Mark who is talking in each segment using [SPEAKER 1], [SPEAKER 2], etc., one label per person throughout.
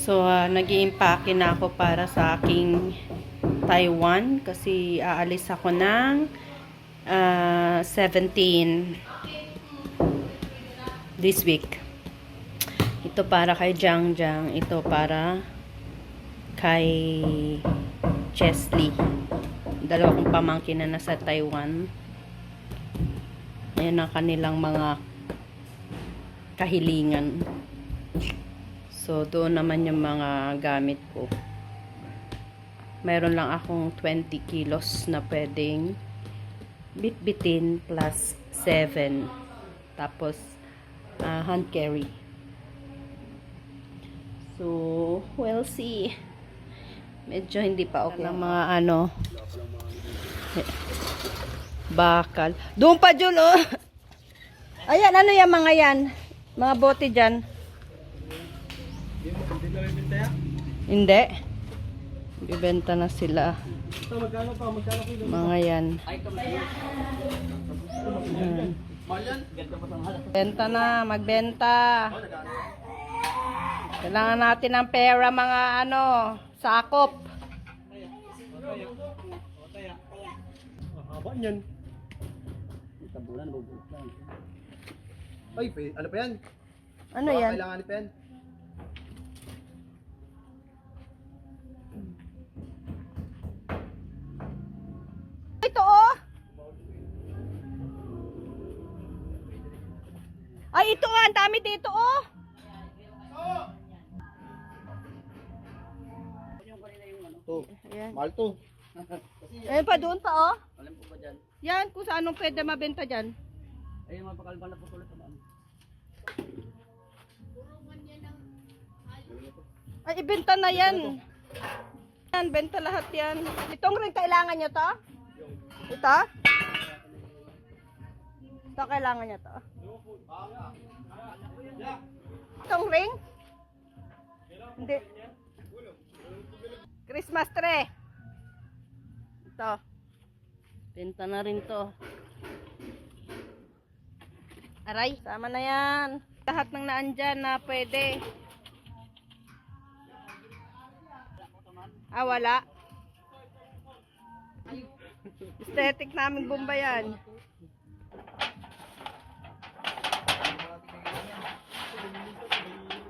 [SPEAKER 1] So, nag-i-impake na ako para sa aking Taiwan kasi aalis ako ng 17 this week. Ito para kay Jiang Jiang. Ito para kay Chesley. Dalawa kong pamangkin na nasa Taiwan. Ayan ang kanilang mga kahilingan. So, doon naman yung mga gamit ko. Mayroon lang akong 20 kilos na pwedeng bitbitin plus 7. Tapos, hand carry. So, we'll see. Medyo hindi pa okay. Ng mga bakal. Doon pa dyan, oh. Ayan, ano yung mga yan? Mga bote dyan. Hindi. Bibenta na sila. Mga yan. Benta na, magbenta. Kailangan natin ng pera, mga sakop.
[SPEAKER 2] Haba niyan. Ay, ano pa yan?
[SPEAKER 1] Ano yan?
[SPEAKER 2] Kailangan ni pen.
[SPEAKER 1] Ito, oh. Ay, ito nga, ang dami dito, oh.
[SPEAKER 2] To.
[SPEAKER 1] Ayan.
[SPEAKER 2] Mahal to.
[SPEAKER 1] Ayan pa, doon pa, oh.
[SPEAKER 3] Alam po ba dyan?
[SPEAKER 1] Yan, kung saan pwede mabenta dyan.
[SPEAKER 3] Ay, mga pakalban na po tuloy sa maan.
[SPEAKER 1] Ay, ibenta na yan. Yan, benta lahat yan. Itong ring kailangan nyo to? Ito? Ito kailangan nyo to? Itong ring? Hindi. Christmas tree. Ito. Benta na rin to. Aray, sama na yan. Lahat ng naandyan na pwede. Wala. Aesthetic namin bomba yan.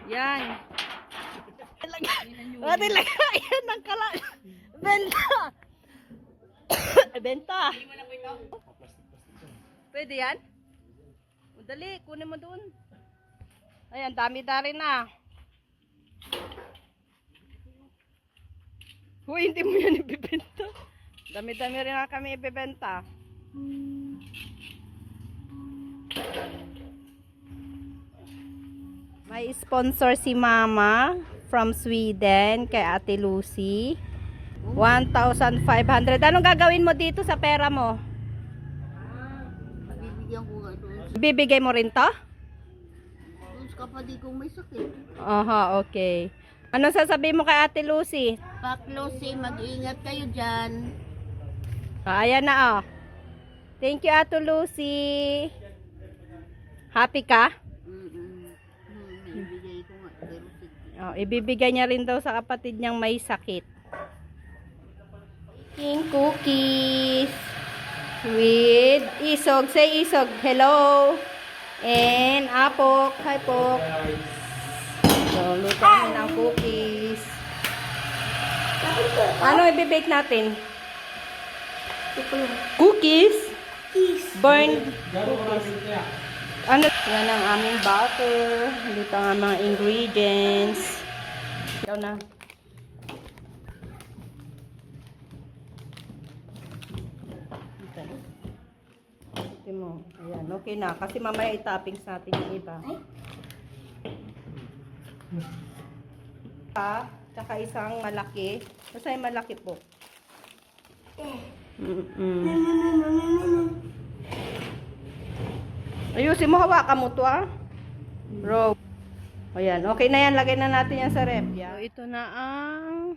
[SPEAKER 1] Yan. Yan ang kala. Benta. Benta. Pwede yan? Dali, kunin mo doon. Ayan, dami-dari na. Uy, hindi mo yan ibibenta. Dami-dami rin na kami ibibenta. May sponsor si Mama from Sweden kay Ate Lucy. 1,500. Anong gagawin mo dito sa pera mo?
[SPEAKER 4] Bibigyan ko nga doon.
[SPEAKER 1] Bibigay mo rin to?
[SPEAKER 4] Doon sa kapatid kong may sakit.
[SPEAKER 1] Aha, okay. Ano sasabihin mo kay Ate Lucy?
[SPEAKER 4] Pak Lucy, mag-iingat kayo dyan.
[SPEAKER 1] Ayan na, oh. Thank you, Ate Lucy. Happy ka?
[SPEAKER 4] Ibigay ko nga. Pero sige.
[SPEAKER 1] Oh, ibibigay niya rin daw sa kapatid niyang may sakit. King cookies with isog. Say isog. Hello. And apok. Hi, pok. So, luto namin ang cookies. Ano ibibake natin? Cookies? Burn cookies. Ano? Yan ang aming butter. Dito ang mga ingredients. Ikaw na. Ito mo. Ayan, okay na. Kasi mamaya i-toppings natin yung iba. Tsaka isang malaki. Basta yung malaki po. Ayusin mo, hawakan mo to, Bro. Ayan, okay na yan. Lagay na natin yan sa ref. So, ito na ang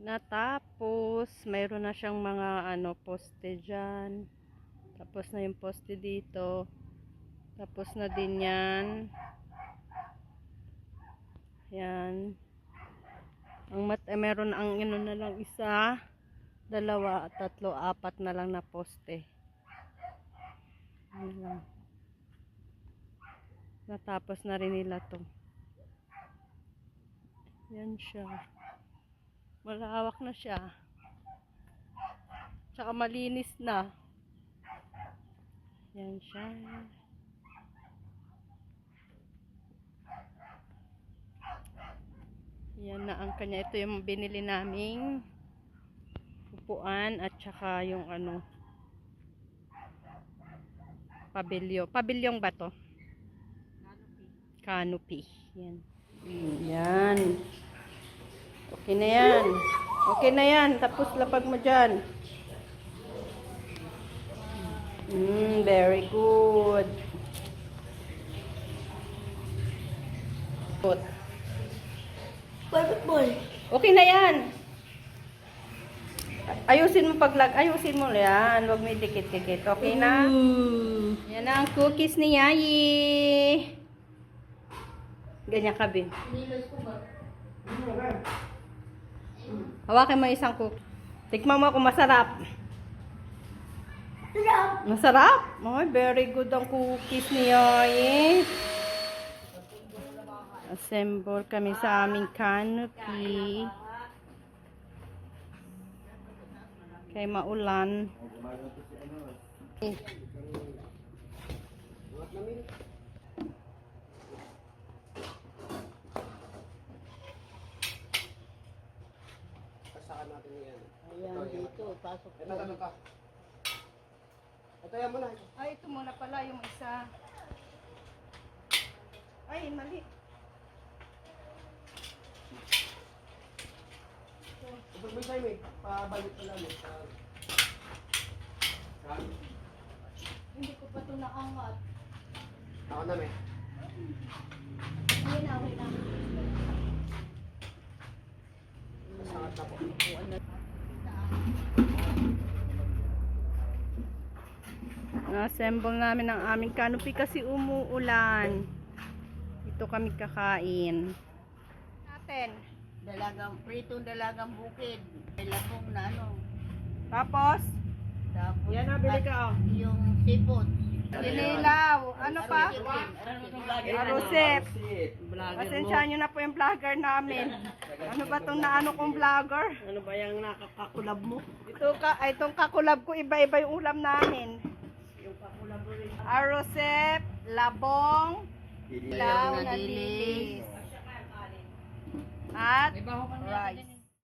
[SPEAKER 1] natapos. Mayroon na siyang mga poste dyan. Tapos na yung poste dito. Tapos na din yan. Yan. Meron ang na lang isa, dalawa, tatlo, apat na lang na poste. Ano lang. Natapos na rin nila to. Yan siya. Malawak na siya. Tsaka malinis na. Yan siya. Yan na ang kanya. Ito yung binili naming upuan at saka yung ano, pabilyo. Pabilyong ba to? Canopy. Yan. Yan. Okay na yan. Okay na yan. Tapos lapag mo dyan. Very good. Good.
[SPEAKER 4] Perfect boy.
[SPEAKER 1] Okay na yan. Ayusin mo ayusin mo yan. Huwag may dikit-dikit. Okay na? Yan na ang cookies ni Yayi. Ganyan ka, Bin. Hawakin mo isang cookie. Tikman mo kung masarap. Masarap? Oh, very good ang cookies ni Yayi. Assemble kami sa aming canopy. Kay maulan.
[SPEAKER 2] Pasakan natin yan.
[SPEAKER 4] Ayan, dito. Pasok
[SPEAKER 2] Ito, ano ka? Ito yan mo na.
[SPEAKER 1] Ay, ito muna pala yung isa. Ay, mali.
[SPEAKER 2] Ito may time eh. Pabalik pa lang eh.
[SPEAKER 1] Hindi ko pa ito naangat.
[SPEAKER 2] Ako na may.
[SPEAKER 1] Ayun na, okay na.
[SPEAKER 2] Pasakan na po.
[SPEAKER 1] Na-assemble namin ang aming canopy kasi umuulan. Ito kami kakain. Natin.
[SPEAKER 4] Pritong dalagang bukid. May labong na ano.
[SPEAKER 1] Tapos,
[SPEAKER 4] Tapos,
[SPEAKER 1] yan na, bili ka oh.
[SPEAKER 4] yung sipot.
[SPEAKER 1] Kinilaw. Ano pa? Arosep.
[SPEAKER 3] Vlogger mo.
[SPEAKER 1] Pasensyahan nyo na po yung vlogger namin. Ano ba itong naano kong vlogger?
[SPEAKER 3] Ano ba yung nakakakulab mo?
[SPEAKER 1] Itong kakulab ko, iba-iba yung ulam namin. Arosep, labong, ilaw na dilis. At rice.